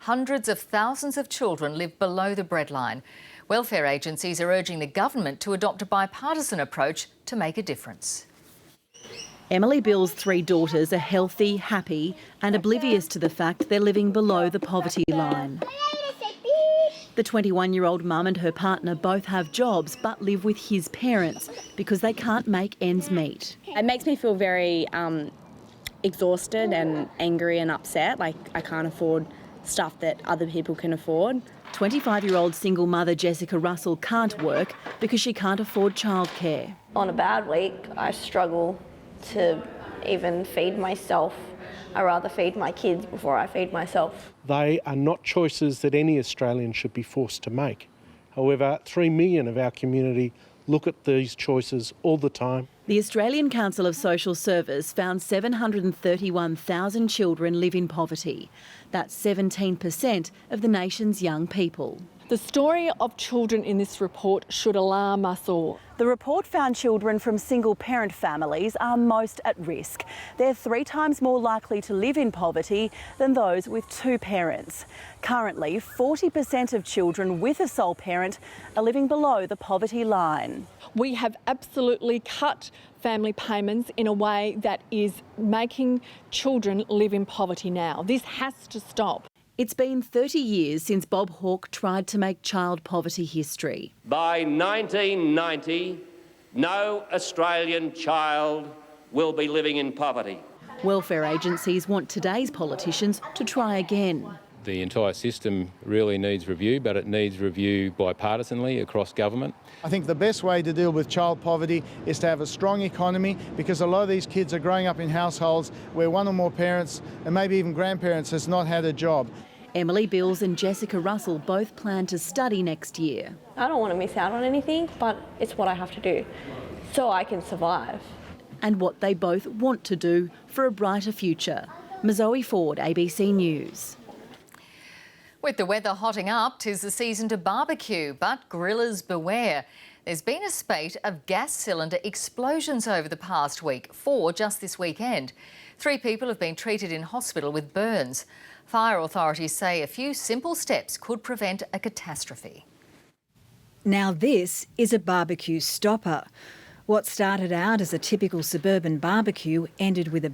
hundreds of thousands of children live below the breadline. Welfare agencies are urging the government to adopt a bipartisan approach to make a difference. Emily Bill's three daughters are healthy, happy and oblivious to the fact they're living below the poverty line. The 21-year-old mum and her partner both have jobs but live with his parents because they can't make ends meet. It makes me feel very exhausted and angry and upset, like I can't afford stuff that other people can afford. 25-year-old single mother Jessica Russell can't work because she can't afford childcare. On a bad week, I struggle to even feed myself. I rather feed my kids before I feed myself. They are not choices that any Australian should be forced to make. However, 3 million of our community look at these choices all the time. The Australian Council of Social Service found 731,000 children live in poverty. That's 17% of the nation's young people. The story of children in this report should alarm us all. The report found children from single-parent families are most at risk. They're 3 times more likely to live in poverty than those with 2 parents. Currently, 40% of children with a sole parent are living below the poverty line. We have absolutely cut family payments in a way that is making children live in poverty now. This has to stop. It's been 30 years since Bob Hawke tried to make child poverty history. By 1990, no Australian child will be living in poverty. Welfare agencies want today's politicians to try again. The entire system really needs review, but it needs review bipartisanly across government. I think the best way to deal with child poverty is to have a strong economy, because a lot of these kids are growing up in households where one or more parents and maybe even grandparents has not had a job. Emily Bills and Jessica Russell both plan to study next year. I don't want to miss out on anything, but it's what I have to do so I can survive. And what they both want to do for a brighter future. Mazoe Ford, ABC News. With the weather hotting up, 'tis the season to barbecue, but grillers beware. There's been a spate of gas cylinder explosions over the past week, 4 just this weekend. 3 people have been treated in hospital with burns. Fire authorities say a few simple steps could prevent a catastrophe. Now this is a barbecue stopper. What started out as a typical suburban barbecue ended with a